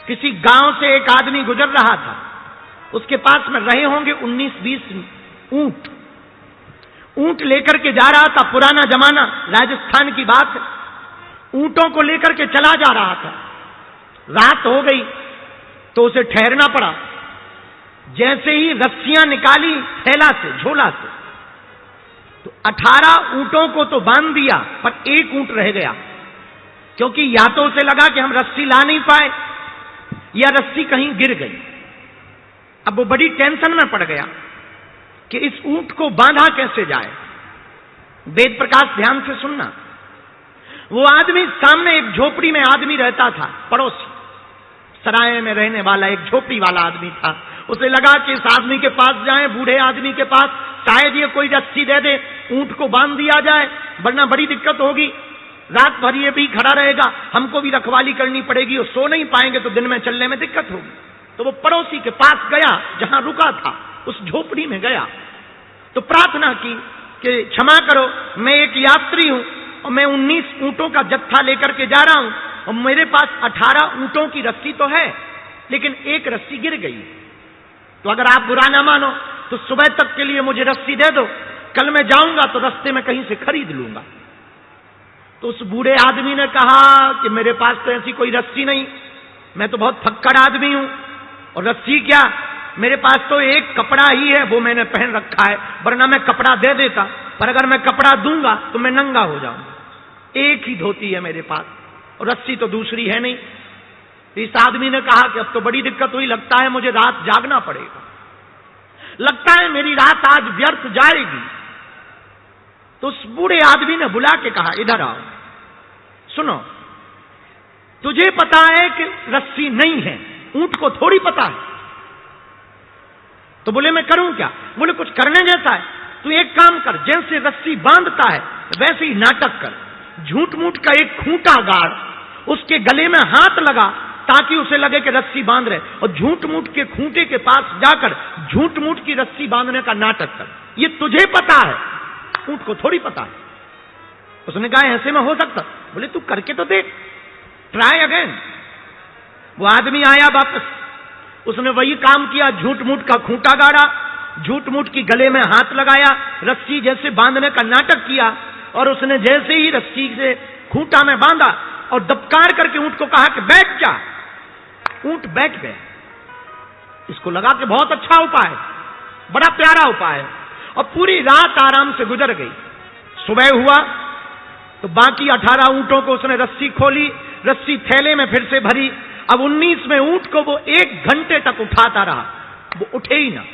किसी गांव से एक आदमी गुजर रहा था, उसके पास में रहे होंगे 19-20 ऊंट। ऊंट लेकर के जा रहा था, पुराना जमाना, राजस्थान की बात है। ऊंटों को लेकर के चला जा रहा था। रात हो गई तो उसे ठहरना पड़ा। जैसे ही रस्सियां निकाली थैला से, झोला से, तो 18 ऊंटों को तो बांध दिया, पर एक ऊंट रह गया। क्योंकि या तो उसे लगा कि हम रस्सी ला नहीं पाए, या रस्सी कहीं गिर गई। अब वो बड़ी टेंशन में पड़ गया कि इस ऊंट को बांधा कैसे जाए। वेद प्रकाश ध्यान से सुनना। वो आदमी, सामने एक झोपड़ी में आदमी रहता था, पड़ोसी, सराय में रहने वाला एक झोपड़ी वाला आदमी था। उसे लगा कि इस आदमी के पास जाएं, बूढ़े आदमी के पास, शायद ये कोई रस्सी दे दे, ऊंट को बांध दिया जाए, वरना बड़ी दिक्कत होगी। रात भर ये भी खड़ा रहेगा, हमको भी रखवाली करनी पड़ेगी, और सो नहीं पाएंगे तो दिन में चलने में दिक्कत होगी। तो वो पड़ोसी के पास गया, जहां रुका था, उस झोपड़ी में गया, तो प्रार्थना की कि क्षमा करो, मैं एक यात्री हूं और मैं 19 ऊंटों का जत्था लेकर के जा रहा हूं, और मेरे पास 18 ऊंटों की रस्सी तो है, लेकिन एक रस्सी गिर गई। तो अगर आप बुरा ना मानो तो सुबह तक के लिए मुझे रस्सी दे दो, कल मैं जाऊंगा तो रास्ते में कहीं से खरीद लूंगा। तो उस बूढ़े आदमी ने कहा कि मेरे पास तो ऐसी कोई रस्सी नहीं, मैं तो बहुत फक्कड़ आदमी हूं, और रस्सी क्या, मेरे पास तो एक कपड़ा ही है, वो मैंने पहन रखा है, वरना मैं कपड़ा दे देता, पर अगर मैं कपड़ा दूंगा तो मैं नंगा हो जाऊंगा। एक ही धोती है मेरे पास, और रस्सी तो दूसरी है नहीं। तो इस आदमी ने कहा कि अब तो बड़ी दिक्कत हुई, लगता है मुझे रात जागना पड़ेगा, लगता है मेरी रात आज व्यर्थ जाएगी। तो उस बूढ़े आदमी ने बुला के कहा, इधर आओ, सुनो, तुझे पता है कि रस्सी नहीं है, ऊंट को थोड़ी पता है। तो बोले मैं करूं क्या? बोले कुछ करने जैसा है, तू एक काम कर, जैसे रस्सी बांधता है वैसे ही नाटक कर, झूठ मूठ का एक खूंटा गाड़, उसके गले में हाथ लगा ताकि उसे लगे कि रस्सी बांध रहे, और झूठ मूठ के खूंटे के पास जाकर झूठ मूठ की रस्सी बांधने का नाटक कर। ये तुझे पता है, ऊंट को थोड़ी पता है। उसने कहा ऐसे में हो सकता? बोले तू करके तो देख, ट्राई अगेन। वो आदमी आया वापस, उसने वही काम किया, झूठ मूठ का खूंटा गाड़ा, झूठ मूठ की गले में हाथ लगाया, रस्सी जैसे बांधने का नाटक किया, और उसने जैसे ही रस्सी से खूंटा में बांधा और दबकार करके ऊंट को कहा कि बैठ जा, ऊंट बैठ गया। इसको लगा कि बहुत अच्छा उपाय है, बड़ा प्यारा उपाय है, और पूरी रात आराम से गुजर गई। सुबह हुआ तो बाकी 18 ऊंटों को उसने रस्सी खोली, रस्सी थैले में फिर से भरी। अब 19वें ऊंट को वो 1 घंटे तक उठाता रहा, वो उठे ही ना।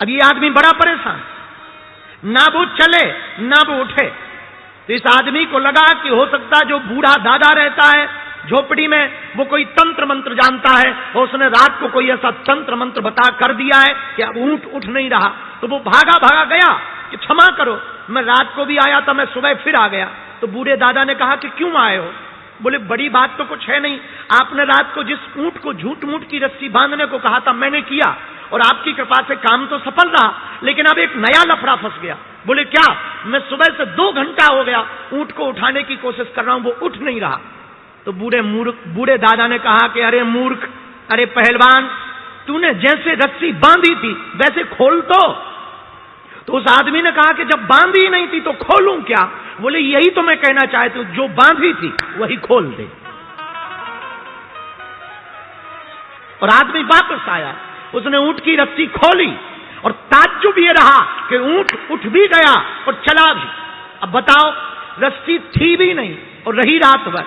अब ये आदमी बड़ा परेशान, ना वो चले ना वो उठे। तो इस आदमी को लगा कि हो सकता जो बूढ़ा दादा रहता है झोपड़ी में, वो कोई तंत्र मंत्र जानता है, और उसने रात को कोई ऐसा तंत्र मंत्र बता कर दिया है कि अब ऊंट उठ नहीं रहा। तो वो भागा भागा गया कि क्षमा करो, मैं रात को भी आया था, मैं सुबह फिर आ गया। तो बूढ़े दादा ने कहा कि क्यों आए हो? बोले बड़ी बात तो कुछ है नहीं, आपने रात को जिस ऊंट को झूठ मूठ की रस्सी बांधने को कहा था मैंने किया, और आपकी कृपा से काम तो सफल रहा, लेकिन अब एक नया लफड़ा फंस गया। बोले क्या? मैं सुबह से 2 घंटा हो गया ऊंट को उठाने की कोशिश कर रहा हूं, वो उठ नहीं रहा। तो बूढ़े दादा ने कहा कि अरे मूर्ख, अरे पहलवान, तूने जैसे रस्सी बांधी थी वैसे खोल तो उस आदमी ने कहा कि जब बांधी ही नहीं थी तो खोलूं क्या? बोले यही तो मैं कहना चाहती हूं, जो बांधी थी वही खोल दे। और आदमी वापस आया, उसने ऊंट की रस्सी खोली, और ताज्जुब ये रहा कि ऊंट उठ भी गया और चला भी। अब बताओ, रस्सी थी भी नहीं और रही रात भर,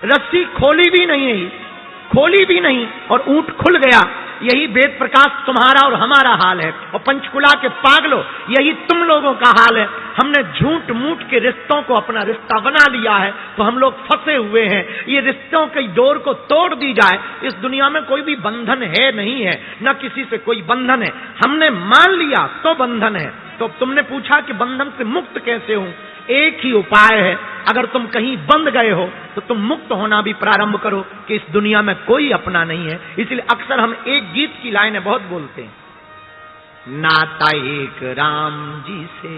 रस्सी खोली भी नहीं और ऊंट खुल गया। यही वेद प्रकाश तुम्हारा और हमारा हाल है, और पंचकुला के पागलों, यही तुम लोगों का हाल है। हमने झूठ मूठ के रिश्तों को अपना रिश्ता बना लिया है, तो हम लोग फंसे हुए हैं। ये रिश्तों की डोर को तोड़ दी जाए। इस दुनिया में कोई भी बंधन है नहीं है, न किसी से कोई बंधन है। हमने मान लिया तो बंधन है। तो तुमने पूछा कि बंधन से मुक्त कैसे हूं? एक ही उपाय है, अगर तुम कहीं बंध गए हो तो तुम मुक्त होना भी प्रारंभ करो कि इस दुनिया में कोई अपना नहीं है। इसलिए अक्सर हम एक गीत की लाइनें बहुत बोलते हैं, नाता एक राम जी से,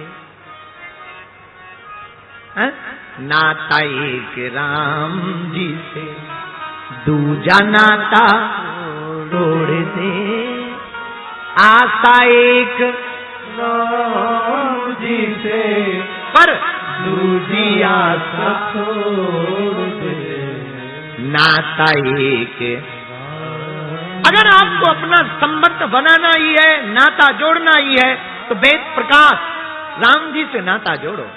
नाता एक राम जी से, दूजा नाता तोड़ दे, आशा एक राम जी से, पर दूजी आशा छोड़ दे, नाता एक। अगर आपको अपना संबंध बनाना ही है, नाता जोड़ना ही है, तो वेद प्रकाश राम जी से नाता जोड़ो।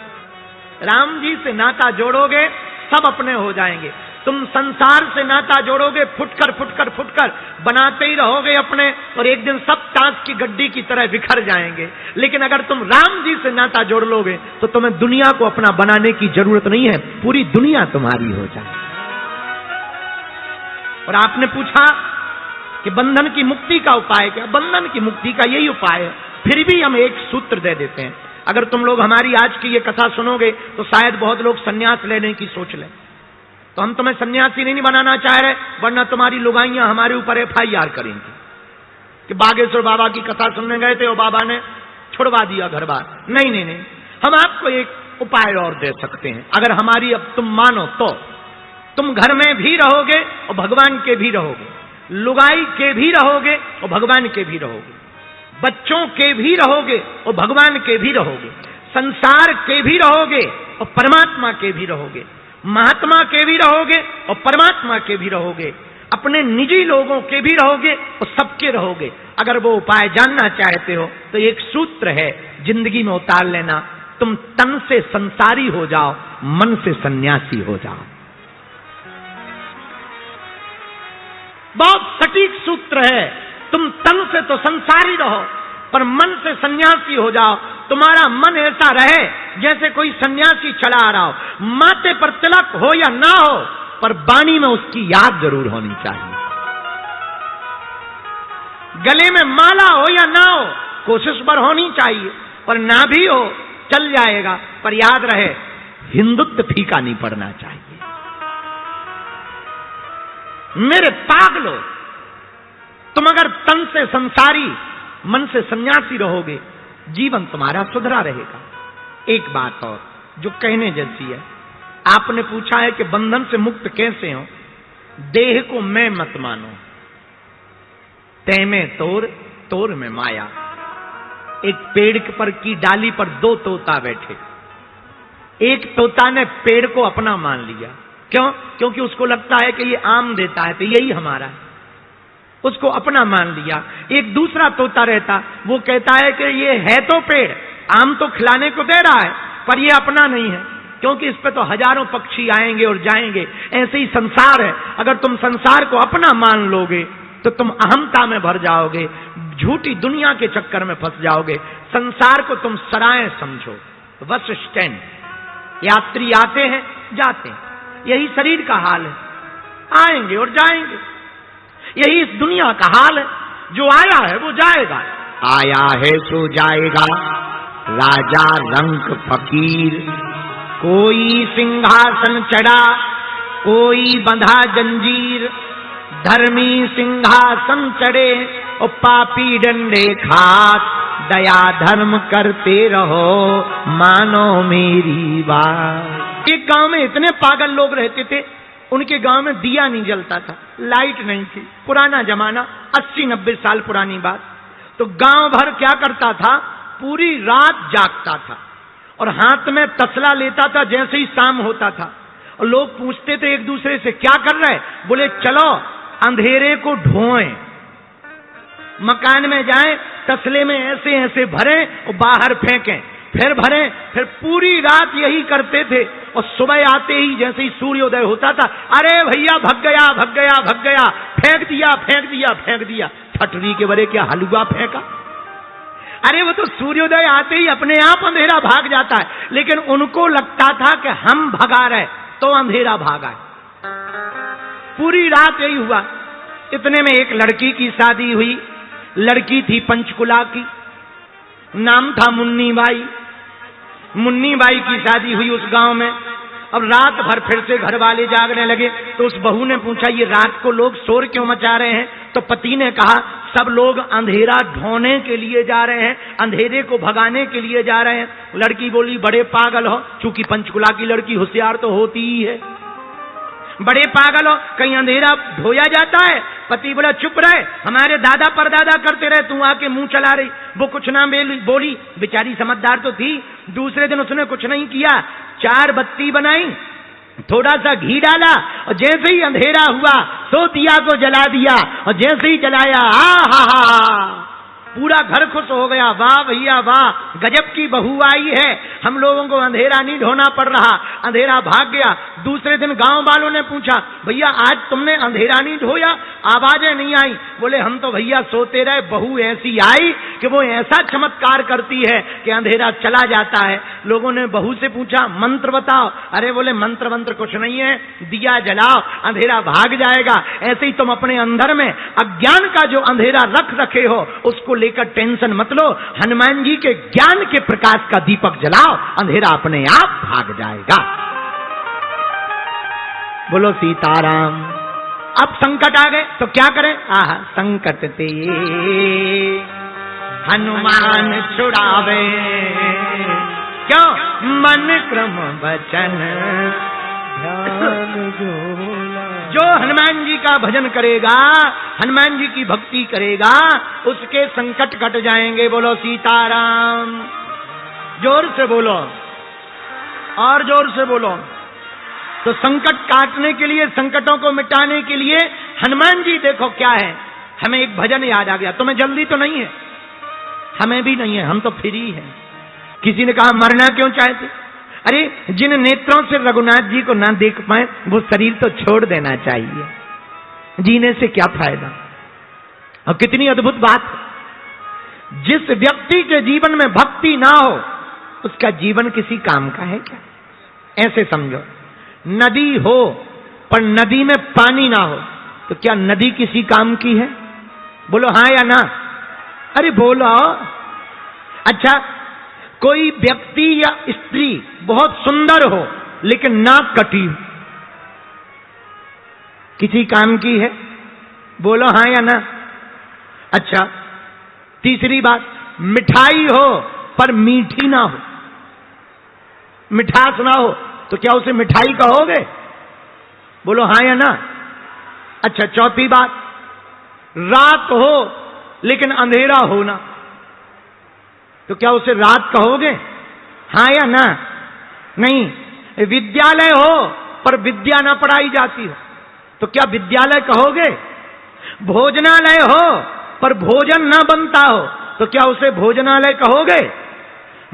राम जी से नाता जोड़ोगे सब अपने हो जाएंगे। तुम संसार से नाता जोड़ोगे, फुटकर फुटकर फुटकर बनाते ही रहोगे अपने, और एक दिन सब ताश की गड्डी की तरह बिखर जाएंगे। लेकिन अगर तुम राम जी से नाता जोड़ लोगे तो तुम्हें दुनिया को अपना बनाने की जरूरत नहीं है, पूरी दुनिया तुम्हारी हो जाए। और आपने पूछा कि बंधन की मुक्ति का उपाय क्या? बंधन की मुक्ति का यही उपाय है। फिर भी हम एक सूत्र दे देते हैं। अगर तुम लोग हमारी आज की ये कथा सुनोगे तो शायद बहुत लोग संन्यास लेने की सोच लें, तो हम तुम्हें सन्यासी नहीं बनाना चाह रहे, वरना तुम्हारी लुगाइयां हमारे ऊपर FIR करेंगी कि बागेश्वर बाबा की कथा सुनने गए थे और बाबा ने छुड़वा दिया घर बार। नहीं नहीं नहीं, हम आपको एक उपाय और दे सकते हैं। अगर हमारी अब तुम मानो तो तुम घर में भी रहोगे और भगवान के भी रहोगे, लुगाई के भी रहोगे और भगवान के भी रहोगे, बच्चों के भी रहोगे और भगवान के भी रहोगे, संसार के भी रहोगे और परमात्मा के भी रहोगे, महात्मा के भी रहोगे और परमात्मा के भी रहोगे, अपने निजी लोगों के भी रहोगे और सबके रहोगे। अगर वो उपाय जानना चाहते हो तो एक सूत्र है, जिंदगी में उतार लेना, तुम तन से संसारी हो जाओ, मन से सन्यासी हो जाओ। बहुत सटीक सूत्र है। तुम तन से तो संसारी रहो पर मन से सन्यासी हो जाओ। तुम्हारा मन ऐसा रहे जैसे कोई सन्यासी चला आ रहा हो, माथे पर तिलक हो या ना हो, पर वाणी में उसकी याद जरूर होनी चाहिए। गले में माला हो या ना हो, कोशिश पर होनी चाहिए, पर ना भी हो चल जाएगा, पर याद रहे हिंदुत्व फीका नहीं पड़ना चाहिए। मेरे पागलो, तुम अगर तन से संसारी मन से सन्यासी रहोगे, जीवन तुम्हारा सुधरा रहेगा। एक बात और जो कहने जैसी है, आपने पूछा है कि बंधन से मुक्त कैसे हो। देह को मैं मत मानो, तै में तोर तोर में माया। एक पेड़ पर की डाली पर दो तोता बैठे, एक तोता ने पेड़ को अपना मान लिया। क्यों? क्योंकि उसको लगता है कि ये आम देता है तो यही हमारा है, उसको अपना मान लिया। एक दूसरा तोता रहता, वो कहता है कि ये है तो पेड़, आम तो खिलाने को दे रहा है, पर ये अपना नहीं है, क्योंकि इस पे तो हजारों पक्षी आएंगे और जाएंगे। ऐसे ही संसार है, अगर तुम संसार को अपना मान लोगे तो तुम अहमता में भर जाओगे, झूठी दुनिया के चक्कर में फंस जाओगे। संसार को तुम सराय समझो, बस स्टैंड। यात्री आते हैं जाते हैं, यही शरीर का हाल है, आएंगे और जाएंगे। यही इस दुनिया का हाल है, जो आया है वो जाएगा। आया है सो जाएगा, राजा रंक फकीर। कोई सिंहासन चढ़ा, कोई बंधा जंजीर। धर्मी सिंहासन चढ़े और पापी डंडे खात। दया धर्म करते रहो, मानो मेरी बात। एक गांव में इतने पागल लोग रहते थे, उनके गांव में दिया नहीं जलता था, लाइट नहीं थी। पुराना जमाना, 80-90 साल पुरानी बात। तो गांव भर क्या करता था, पूरी रात जागता था और हाथ में तसला लेता था जैसे ही शाम होता था। और लोग पूछते थे एक दूसरे से, क्या कर रहे? बोले चलो अंधेरे को ढोएं। मकान में जाएं, तसले में ऐसे ऐसे भरें और बाहर फेंकें, फिर भरें, फिर पूरी रात यही करते थे। और सुबह आते ही जैसे ही सूर्योदय होता था, अरे भैया भग गया भग गया भग गया, फेंक दिया फेंक दिया फेंक दिया। ठटरी के बड़े क्या हलवा फेंका? अरे वो तो सूर्योदय आते ही अपने आप अंधेरा भाग जाता है, लेकिन उनको लगता था कि हम भगा रहे तो अंधेरा भागा। पूरी रात यही हुआ। इतने में एक लड़की की शादी हुई। लड़की थी पंचकुला की, नाम था मुन्नी बाई। मुन्नी बाई की शादी हुई उस गांव में। अब रात भर फिर से घर वाले जागने लगे, तो उस बहू ने पूछा, ये रात को लोग शोर क्यों मचा रहे हैं? तो पति ने कहा, सब लोग अंधेरा ढोने के लिए जा रहे हैं, अंधेरे को भगाने के लिए जा रहे हैं। लड़की बोली, बड़े पागल हो, चूंकि पंचकुला की लड़की होशियार तो होती ही है। बड़े पागल हो, कहीं अंधेरा ढोया जाता है? पति बोला चुप रहे, हमारे दादा परदादा करते रहे, तू आके मुंह चला रही। वो कुछ ना बोली, बेचारी समझदार तो थी। दूसरे दिन उसने कुछ नहीं किया, 4 बत्ती बनाई, थोड़ा सा घी डाला, और जैसे ही अंधेरा हुआ सो दिया को जला दिया, और जैसे ही जलाया हा पूरा घर खुश हो गया। वाह भैया वाह, गजब की बहू आई है, हम लोगों को अंधेरा नहीं ढोना पड़ रहा, अंधेरा भाग गया। दूसरे दिन गांव वालों ने पूछा, भैया आज तुमने अंधेरा नहीं ढोया, आवाजें नहीं आई? बोले हम तो भैया सोते रहे, बहू ऐसी आई कि वो ऐसा चमत्कार करती है कि अंधेरा चला जाता है। लोगों ने बहू से पूछा मंत्र बताओ। अरे बोले मंत्र वंत्र कुछ नहीं है, दिया जलाओ अंधेरा भाग जाएगा। ऐसे ही तुम अपने अंदर में अज्ञान का जो अंधेरा रख रखे हो उसको लेकर टेंशन मत लो, हनुमान जी के ज्ञान के प्रकाश का दीपक जलाओ, अंधेरा अपने आप भाग जाएगा। बोलो सीताराम। अब संकट आ गए तो क्या करें? आह संकट ते हनुमान छुड़ावे, क्यों? मन क्रम वचन ध्यान जो हनुमान जी का भजन करेगा, हनुमान जी की भक्ति करेगा, उसके संकट कट जाएंगे। बोलो सीताराम। जोर से बोलो, और जोर से बोलो। तो संकट काटने के लिए, संकटों को मिटाने के लिए हनुमान जी देखो क्या है। हमें एक भजन याद आ गया। तुम्हें जल्दी तो नहीं है? हमें भी नहीं है, हम तो फ्री हैं। किसी ने कहा मरना क्यों चाहते? अरे जिन नेत्रों से रघुनाथ जी को ना देख पाए वो शरीर तो छोड़ देना चाहिए, जीने से क्या फायदा। और कितनी अद्भुत बात, जिस व्यक्ति के जीवन में भक्ति ना हो उसका जीवन किसी काम का है क्या? ऐसे समझो, नदी हो पर नदी में पानी ना हो तो क्या नदी किसी काम की है? बोलो हाँ या ना? अरे बोलो। अच्छा, कोई व्यक्ति या स्त्री बहुत सुंदर हो लेकिन नाक कटी हो, किसी काम की है? बोलो हाँ या ना? अच्छा, तीसरी बात, मिठाई हो पर मीठी ना हो, मिठास ना हो तो क्या उसे मिठाई कहोगे? बोलो हाँ या ना? अच्छा, चौथी बात, रात हो लेकिन अंधेरा होना तो क्या उसे रात कहोगे? हाँ या ना? नहीं। विद्यालय हो पर विद्या ना पढ़ाई जाती हो तो क्या विद्यालय कहोगे? भोजनालय हो पर भोजन ना बनता हो तो क्या उसे भोजनालय कहोगे?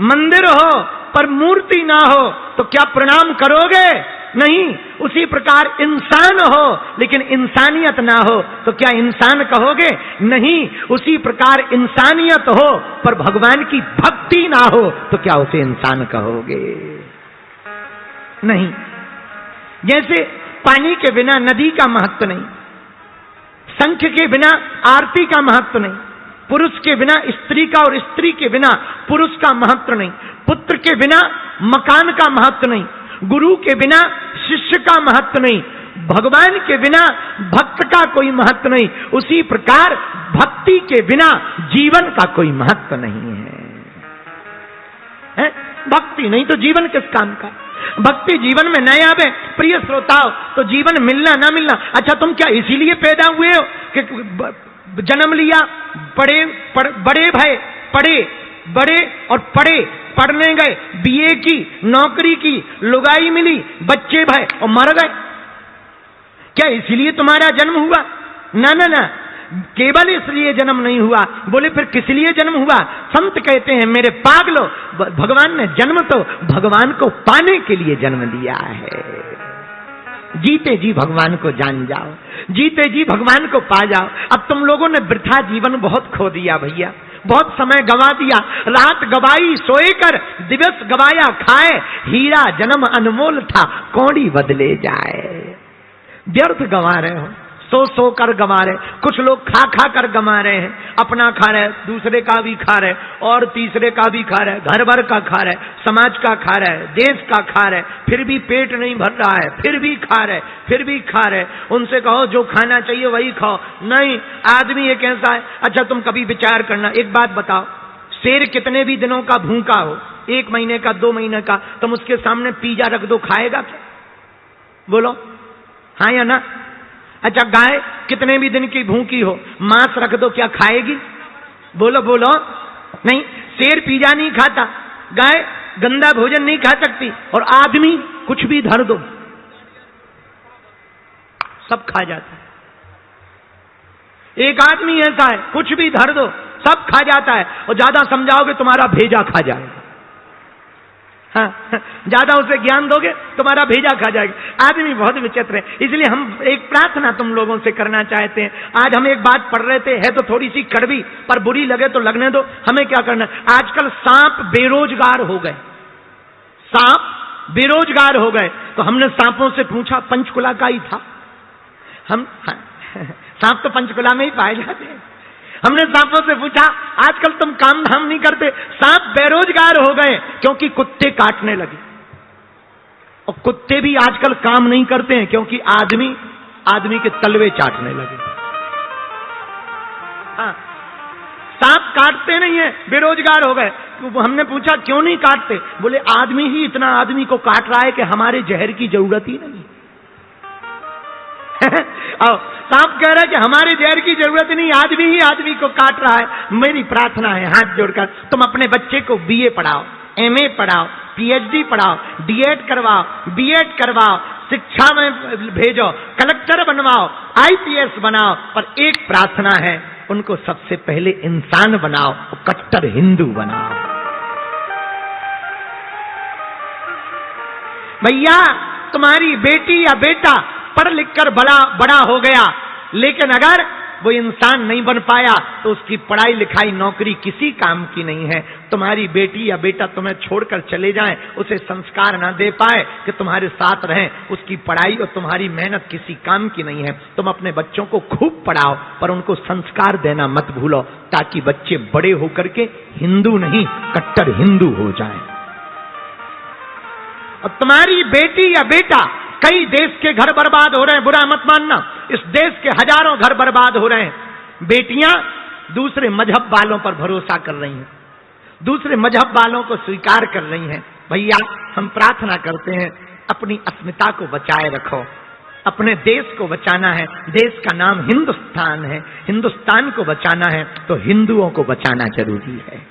मंदिर हो पर मूर्ति ना हो तो क्या प्रणाम करोगे? नहीं। उसी प्रकार इंसान हो लेकिन इंसानियत ना हो तो क्या इंसान कहोगे? नहीं। उसी प्रकार इंसानियत हो पर भगवान की भक्ति ना हो तो क्या उसे इंसान कहोगे? नहीं। जैसे पानी के बिना नदी का महत्व नहीं, शंख के बिना आरती का महत्व नहीं, पुरुष के बिना स्त्री का और स्त्री के बिना पुरुष का महत्व नहीं, पुत्र के बिना मकान का महत्व नहीं, गुरु के बिना शिष्य का महत्व नहीं, भगवान के बिना भक्त का कोई महत्व नहीं। उसी प्रकार भक्ति के बिना जीवन का कोई महत्व नहीं है? भक्ति नहीं तो जीवन किस काम का? भक्ति जीवन में न आवे प्रिय श्रोताओं तो जीवन मिलना ना मिलना। अच्छा, तुम क्या इसीलिए पैदा हुए हो कि जन्म लिया, बड़े भय, बड़े और पढ़े, पढ़ने गए, बीए की, नौकरी की, लुगाई मिली, बच्चे भय और मर गए? क्या इसीलिए तुम्हारा जन्म हुआ? ना ना ना, केवल इसलिए जन्म नहीं हुआ। बोले फिर किस लिए जन्म हुआ? संत कहते हैं मेरे पागलो, भगवान ने जन्म तो भगवान को पाने के लिए जन्म दिया है। जीते जी भगवान को जान जाओ, जीते जी भगवान को पा जाओ। अब तुम लोगों ने वृथा जीवन बहुत खो दिया भैया, बहुत समय गवा दिया। रात गवाई सोए कर, दिवस गवाया खाए, हीरा जन्म अनमोल था कौड़ी बदले जाए। व्यर्थ गवा रहे हो, सो कर गवा रहे। कुछ लोग खा कर गवा रहे हैं, अपना खा रहे, दूसरे का भी खा रहे और तीसरे का भी खा रहे, घर भर का खा रहे, समाज का खा रहे, देश का खा रहे, फिर भी पेट नहीं भर रहा है, फिर भी खा रहे। उनसे कहो जो खाना चाहिए वही खाओ। नहीं, आदमी एक ऐसा है। अच्छा, तुम कभी विचार करना, एक बात बताओ, शेर कितने भी दिनों का भूखा हो, 1 महीने का, 2 महीने का, तुम उसके सामने पिज्जा रख दो, खाएगा क्या? बोलो। हाँ या ना? अच्छा, गाय कितने भी दिन की भूखी हो, मांस रख दो, क्या खाएगी? बोलो बोलो। नहीं। शेर पिज़्ज़ा नहीं खाता, गाय गंदा भोजन नहीं खा सकती, और आदमी कुछ भी धर दो सब खा जाता है। एक आदमी ऐसा है, कुछ भी धर दो सब खा जाता है, और ज्यादा समझाओगे तुम्हारा भेजा खा जाएगा। हाँ, ज्यादा उसे ज्ञान दोगे तुम्हारा भेजा खा जाएगा। आदमी बहुत विचित्र है। इसलिए हम एक प्रार्थना तुम लोगों से करना चाहते हैं। आज हम एक बात पढ़ रहे थे, है तो थोड़ी सी कड़वी, पर बुरी लगे तो लगने दो। हमें क्या करना? आजकल सांप बेरोजगार हो गए, सांप बेरोजगार हो गए। तो हमने सांपों से पूछा, पंचकुला का ही था हम, सांप तो पंचकुला में ही पाए जाते हैं। हमने सांपों से पूछा, आजकल तुम काम धाम नहीं करते, सांप बेरोजगार हो गए क्योंकि कुत्ते काटने लगे। और कुत्ते भी आजकल काम नहीं करते हैं क्योंकि आदमी के तलवे चाटने लगे। हाँ, सांप काटते नहीं है, बेरोजगार हो गए। हमने पूछा क्यों नहीं काटते? बोले आदमी ही इतना आदमी को काट रहा है कि हमारे जहर की जरूरत ही नहीं। सांप कह रहा है कि हमारे जहर की जरूरत नहीं, आदमी ही आदमी को काट रहा है। मेरी प्रार्थना है हाथ जोड़कर, तुम अपने बच्चे को बीए पढ़ाओ, एमए पढ़ाओ, पीएचडी पढ़ाओ, डीएड करवाओ, बीएड करवाओ, शिक्षा में भेजो, कलेक्टर बनवाओ, आईपीएस बनाओ, पर एक प्रार्थना है, उनको सबसे पहले इंसान बनाओ, कट्टर हिंदू बनाओ। भैया, तुम्हारी बेटी या बेटा पढ़ लिख कर बड़ा हो गया, लेकिन अगर वो इंसान नहीं बन पाया तो उसकी पढ़ाई लिखाई नौकरी किसी काम की नहीं है। तुम्हारी बेटी या बेटा तुम्हें छोड़कर चले जाएं, उसे संस्कार ना दे पाए कि तुम्हारे साथ रहें, उसकी पढ़ाई और तुम्हारी मेहनत किसी काम की नहीं है। तुम अपने बच्चों को खूब पढ़ाओ, पर उनको संस्कार देना मत भूलो, ताकि बच्चे बड़े होकर के हिंदू नहीं कट्टर हिंदू हो जाएं। और तुम्हारी बेटी या बेटा, कई देश के घर बर्बाद हो रहे हैं, बुरा मत मानना, इस देश के हजारों घर बर्बाद हो रहे हैं। बेटियां दूसरे मजहब वालों पर भरोसा कर रही हैं, दूसरे मजहब वालों को स्वीकार कर रही हैं। भैया, हम प्रार्थना करते हैं, अपनी अस्मिता को बचाए रखो, अपने देश को बचाना है। देश का नाम हिंदुस्तान है, हिंदुस्तान को बचाना है तो हिंदुओं को बचाना जरूरी है।